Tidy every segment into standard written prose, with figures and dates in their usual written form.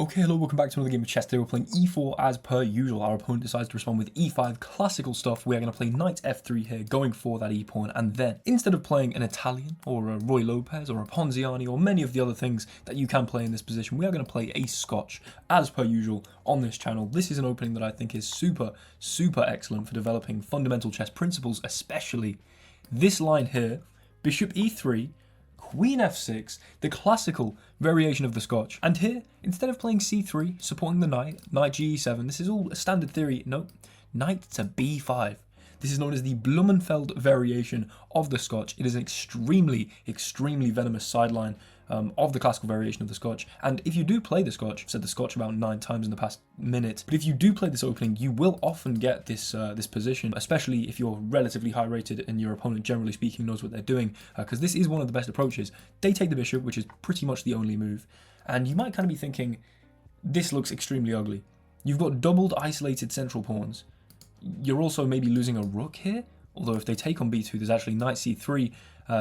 Okay, hello, welcome back to another game of chess. Today we're playing e4 as per usual. Our opponent decides to respond with e5, classical stuff. We are going to play knight f3 here, going for that e-pawn, and then, instead of playing an Italian, or a Roy Lopez, or a Ponziani, or many of the other things that you can play in this position, we are going to play a scotch, as per usual, on this channel. This is an opening that I think is super excellent for developing fundamental chess principles, especially this line here, bishop e3, Queen f6, the classical variation of the scotch. And here, instead of playing c3, supporting the knight, knight ge7, this is all a standard theory. Nope, knight to b5. This is known as the blumfeld variation of the scotch. It is an extremely venomous sideline of the classical variation of the scotch. And if you do play the scotch, I've said the scotch about 9 times in the past minute, but if you do play this opening, you will often get this this position, especially if you're relatively high rated and your opponent, generally speaking, knows what they're doing, because this is one of the best approaches. They take the bishop, which is pretty much the only move, and you might kind of be thinking, this looks extremely ugly. You've got doubled isolated central pawns. You're also maybe losing a rook here, although if they take on b2, there's actually knight c3,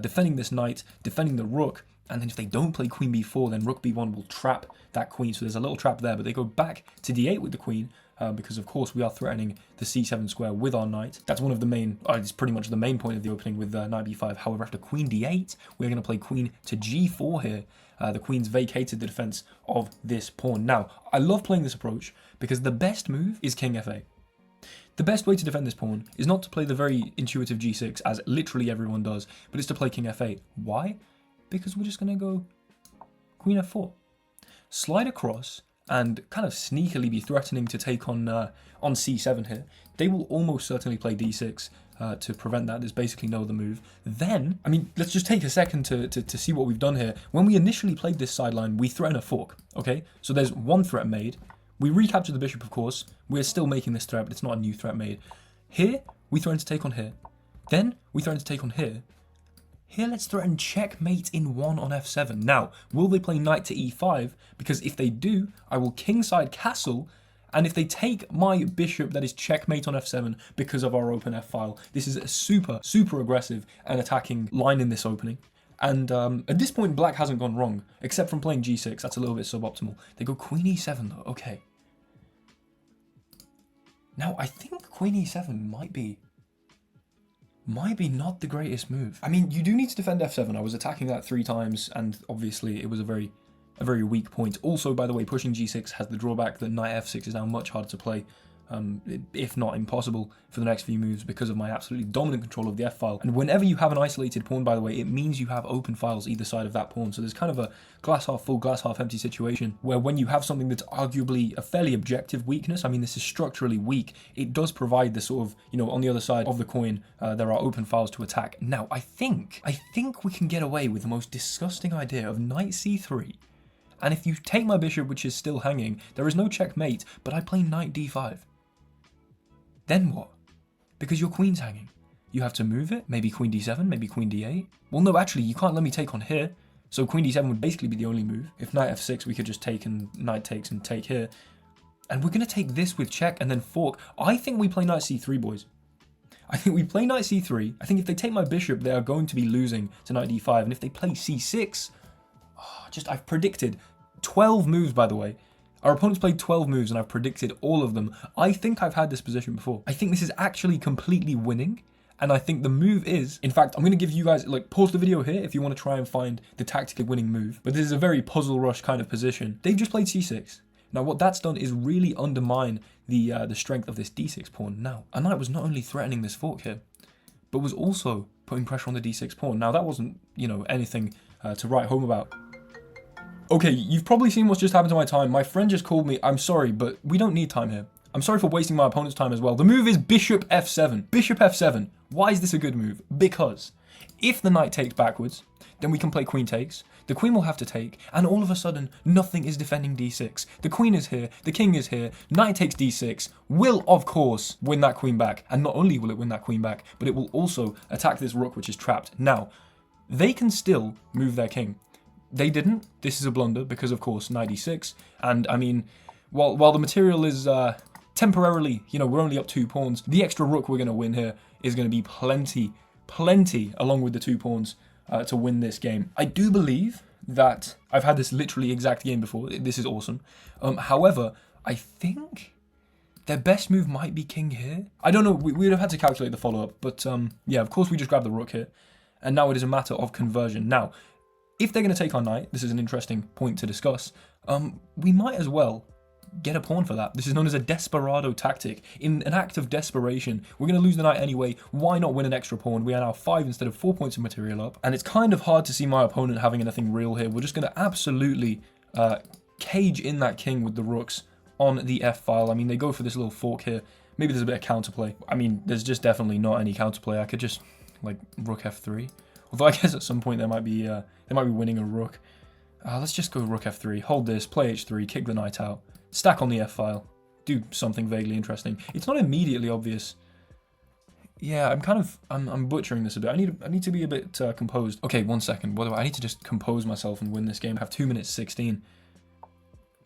defending this knight, defending the rook, and then if they don't play queen b4, then rook b1 will trap that queen, so there's a little trap there, but they go back to d8 with the queen, because of course we are threatening the c7 square with our knight. That's one of the main, it's pretty much the main point of the opening with knight b5. However, after queen d8, we're going to play queen to g4 here. The queen's vacated the defense of this pawn. Now, I love playing this approach because the best move is king f8. The best way to defend this pawn is not to play the very intuitive g6, as literally everyone does, but it's to play king f8. Why? Because we're just going to go queen f4. Slide across and kind of sneakily be threatening to take on c7 here. They will almost certainly play d6 to prevent that. There's basically no other move. Then, I mean, let's just take a second to see what we've done here. When we initially played this sideline, we threaten a fork, okay? So there's one threat made. We recapture the bishop, of course. We're still making this threat, but it's not a new threat made. Here, we threaten to take on here. Then, we threaten to take on here. Here, let's threaten checkmate in 1 on f7. Now, will they play knight to e5? Because if they do, I will kingside castle, and if they take my bishop, that is checkmate on f7 because of our open f-file. This is a super aggressive and attacking line in this opening. And at this point, black hasn't gone wrong, except from playing g6. That's a little bit suboptimal. They go queen e7 though. Okay. Now, I think queen e7 might be not the greatest move. I mean, you do need to defend f7. I was attacking that 3 times, and obviously it was a very weak point. Also, by the way, pushing g6 has the drawback that knight f6 is now much harder to play, if not impossible, for the next few moves because of my absolutely dominant control of the f-file. And whenever you have an isolated pawn, by the way, it means you have open files either side of that pawn. So there's kind of a glass half full, glass half empty situation where when you have something that's arguably a fairly objective weakness, I mean, this is structurally weak, it does provide the sort of, you know, on the other side of the coin, there are open files to attack. Now, I think we can get away with the most disgusting idea of knight c3. And if you take my bishop, which is still hanging, there is no checkmate, but I play knight d5. Then what? Because your queen's hanging. You have to move it, maybe queen d7, maybe queen d8. Well, no, actually, you can't let me take on here. So queen d7 would basically be the only move. If knight f6, we could just take and knight takes and take here. And we're going to take this with check and then fork. I think we play knight c3, boys. I think we play knight c3. I think if they take my bishop, they are going to be losing to knight d5. And if they play c6, I've predicted 12 moves, by the way. Our opponent's played 12 moves and I've predicted all of them. I think I've had this position before. I think this is actually completely winning. And I think the move is, in fact, I'm going to give you guys, like, pause the video here if you want to try and find the tactically winning move. But this is a very puzzle rush kind of position. They've just played c6. Now, what that's done is really undermine the strength of this d6 pawn. Now, a knight was not only threatening this fork here, but was also putting pressure on the d6 pawn. Now, that wasn't, you know, anything to write home about. Okay, you've probably seen what's just happened to my time. My friend just called me. I'm sorry, but we don't need time here. I'm sorry for wasting my opponent's time as well. The move is bishop f7. Bishop f7. Why is this a good move? Because if the knight takes backwards, then we can play queen takes. The queen will have to take, and all of a sudden, nothing is defending d6. The queen is here, the king is here, knight takes d6, will, of course, win that queen back. And not only will it win that queen back, but it will also attack this rook, which is trapped. Now, they can still move their king. They didn't. This is a blunder because, of course, knight e6. And, I mean, while the material is temporarily, you know, we're only up 2 pawns, the extra rook we're going to win here is going to be plenty, along with the 2 pawns, to win this game. I do believe that I've had this literally exact game before. This is awesome. However, I think their best move might be king here. I don't know. We would have had to calculate the follow-up. But yeah, of course we just grab the rook here. And now it is a matter of conversion. Now, if they're going to take our knight, this is an interesting point to discuss. We might as well get a pawn for that. This is known as a desperado tactic. In an act of desperation, we're going to lose the knight anyway. Why not win an extra pawn? We are now 5 instead of 4 points of material up. And it's kind of hard to see my opponent having anything real here. We're just going to absolutely cage in that king with the rooks on the f-file. I mean, they go for this little fork here. Maybe there's a bit of counterplay. I mean, there's just definitely not any counterplay. I could just, like, rook f3. Although I guess at some point they might be winning a rook. Let's just go rook f3. Hold this, play h3, kick the knight out. Stack on the f-file. Do something vaguely interesting. It's not immediately obvious. Yeah, I'm butchering this a bit. I need to be a bit composed. Okay, 1 second. What do I need to just compose myself and win this game? I have 2 minutes 16.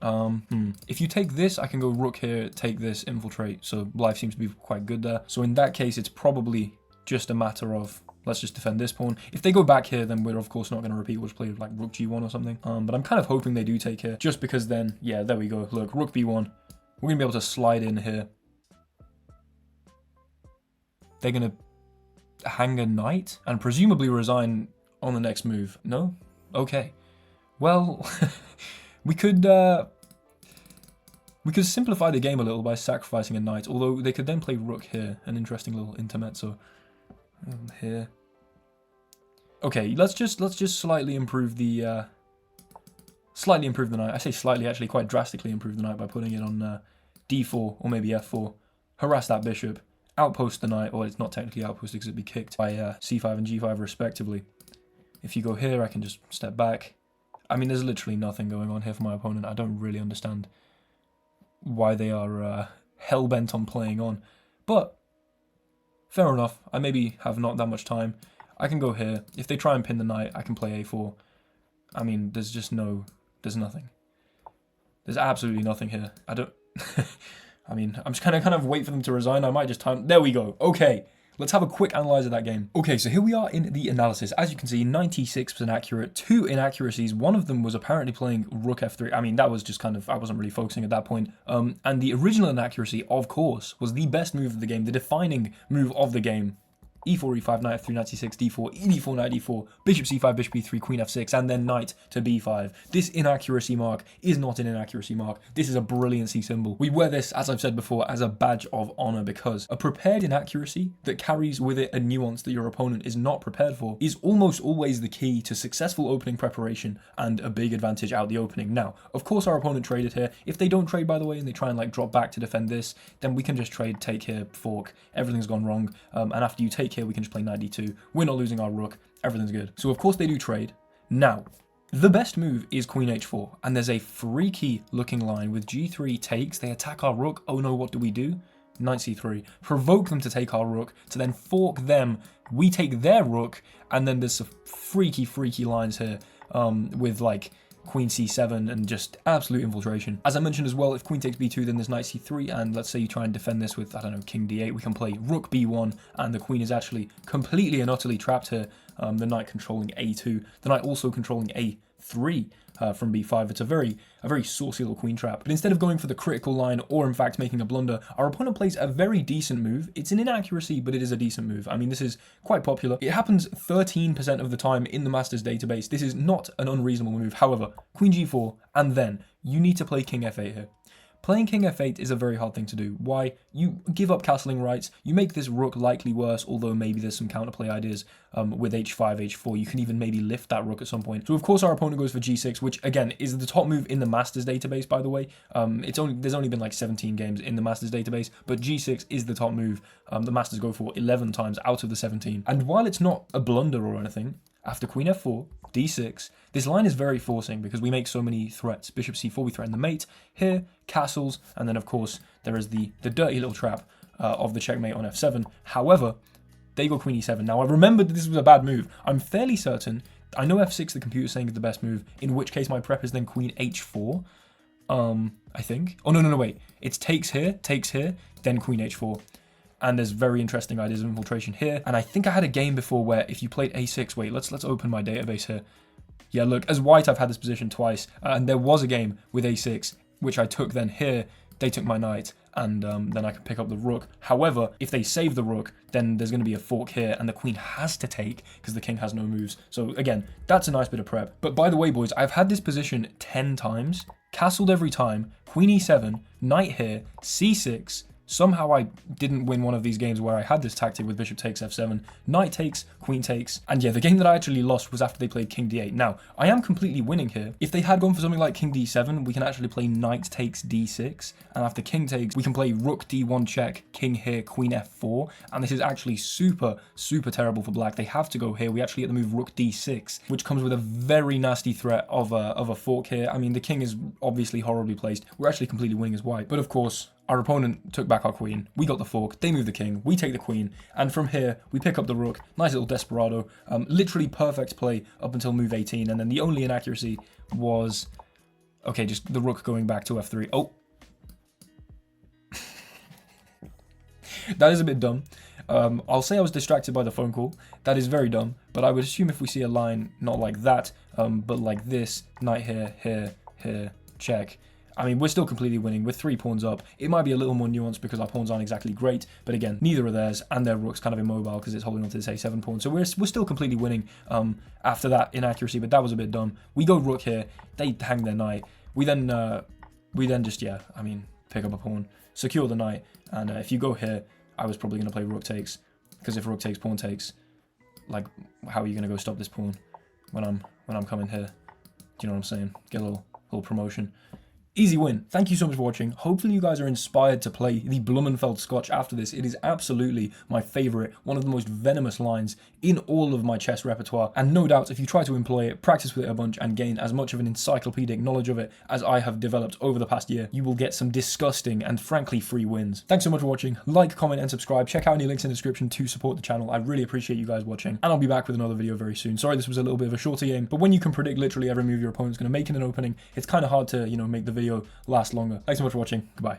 If you take this, I can go rook here, take this, infiltrate. So life seems to be quite good there. So in that case, it's probably just a matter of, let's just defend this pawn. If they go back here, then we're of course not going to repeat. We'll just play like rook g1 or something. But I'm kind of hoping they do take here, just because then, yeah, there we go. Look, rook b1. We're going to be able to slide in here. They're going to hang a knight and presumably resign on the next move. No? Okay. Well, we could simplify the game a little by sacrificing a knight, although they could then play rook here. An interesting little intermezzo here. Okay, let's just slightly improve the knight. I say slightly, actually quite drastically improve the knight by putting it on d4 or maybe f4. Harass that bishop, outpost the knight, or it's not technically outposted because it'd be kicked by c5 and g5 respectively. If you go here, I can just step back. I mean, there's literally nothing going on here for my opponent. I don't really understand why they are hell-bent on playing on. But, fair enough. I maybe have not that much time. I can go here. If they try and pin the knight, I can play a4. I mean, there's nothing. There's absolutely nothing here. I don't... I mean, I'm just kind of wait for them to resign. I might just time... There we go. Okay. Let's have a quick analyze of that game. Okay, so here we are in the analysis. As you can see, 96% accurate, 2 inaccuracies. One of them was apparently playing rook f3. I mean, that was just kind of, I wasn't really focusing at that point. And the original inaccuracy, of course, was the best move of the game, the defining move of the game. e4, e5, knight f3, knight c6, d4, e d4, knight d4, bishop c5, bishop e3, queen f6, and then knight to b5. This inaccuracy mark is not an inaccuracy mark. This is a brilliancy symbol. We wear this, as I've said before, as a badge of honor because a prepared inaccuracy that carries with it a nuance that your opponent is not prepared for is almost always the key to successful opening preparation and a big advantage out the opening. Now, of course our opponent traded here. If they don't trade, by the way, and they try and like drop back to defend this, then we can just trade, take here, fork. Everything's gone wrong. And after you take here, we can just play knight d2. We're not losing our rook. Everything's good. So of course they do trade. Now, the best move is queen h4, and there's a freaky looking line with g3 takes. They attack our rook. Oh no, what do? Knight c3. Provoke them to take our rook, to then fork them. We take their rook, and then there's some freaky lines here with like queen c7 and just absolute infiltration. As I mentioned as well, if queen takes b2, then there's knight c3, and let's say you try and defend this with, I don't know, king d8, we can play rook b1, and the queen is actually completely and utterly trapped here. The knight controlling a2, the knight also controlling a3 from b5. It's a very saucy little queen trap. But instead of going for the critical line, or in fact making a blunder, our opponent plays a very decent move. It's an inaccuracy, but it is a decent move. I mean, this is quite popular. It happens 13% of the time in the Masters database. This is not an unreasonable move. However, queen g4, and then you need to play king f8 here. Playing king f8 is a very hard thing to do. Why? You give up castling rights, you make this rook likely worse, although maybe there's some counterplay ideas with h5, h4. You can even maybe lift that rook at some point. So of course our opponent goes for g6, which again is the top move in the Masters database, by the way. There's only been like 17 games in the Masters database, but g6 is the top move. The Masters go for 11 times out of the 17. And while it's not a blunder or anything, after queen f4, d6, this line is very forcing because we make so many threats. Bishop c4, we threaten the mate. Here, castles, and then of course there is the dirty little trap of the checkmate on f7. However, they go queen e7. Now I remembered that this was a bad move. I'm fairly certain, I know f6 the computer's saying is the best move, in which case my prep is then queen h4, I think. Oh no, wait. It's takes here, then queen h4. And there's very interesting ideas of infiltration here. And I think I had a game before where if you played a6, wait, let's open my database here. Yeah, look, as white, I've had this position twice, and there was a game with a6, which I took then here. They took my knight, and then I can pick up the rook. However, if they save the rook, then there's going to be a fork here, and the queen has to take, because the king has no moves. So again, that's a nice bit of prep. But by the way, boys, I've had this position 10 times, castled every time, queen e7, knight here, c6, somehow I didn't win one of these games where I had this tactic with bishop takes f7, knight takes, queen takes, and yeah, the game that I actually lost was after they played king d8. Now, I am completely winning here. If they had gone for something like king d7, we can actually play knight takes d6, and after king takes, we can play rook d1 check, king here, queen f4, and this is actually super, super terrible for black. They have to go here. We actually get the move rook d6, which comes with a very nasty threat of a fork here. I mean, the king is obviously horribly placed. We're actually completely winning as white, but of course, our opponent took back our queen, we got the fork, they move the king, we take the queen, and from here, we pick up the rook, nice little desperado, literally perfect play up until move 18, and then the only inaccuracy was, okay, just the rook going back to f3. Oh. That is a bit dumb. I'll say I was distracted by the phone call. That is very dumb, but I would assume if we see a line not like that, but like this, knight here, here, here, check. I mean, we're still completely winning. We're 3 pawns up. It might be a little more nuanced because our pawns aren't exactly great, but again, neither are theirs, and their rook's kind of immobile because it's holding on to this a7 pawn. So we're still completely winning after that inaccuracy, but that was a bit dumb. We go rook here. They hang their knight. We then just, yeah, I mean, pick up a pawn, secure the knight, and if you go here, I was probably going to play rook takes, because if rook takes, pawn takes, like, how are you going to go stop this pawn when I'm coming here? Do you know what I'm saying? Get a little promotion. Easy win. Thank you so much for watching. Hopefully you guys are inspired to play the blumfeld scotch after this. It is absolutely my favorite, one of the most venomous lines in all of my chess repertoire. And no doubt, if you try to employ it, practice with it a bunch, and gain as much of an encyclopedic knowledge of it as I have developed over the past year, you will get some disgusting and frankly free wins. Thanks so much for watching. Like, comment, and subscribe. Check out any links in the description to support the channel. I really appreciate you guys watching, and I'll be back with another video very soon. Sorry this was a little bit of a shorter game, but when you can predict literally every move your opponent's going to make in an opening, it's kind of hard to, you know, make the video last longer. Thanks so much for watching. Goodbye.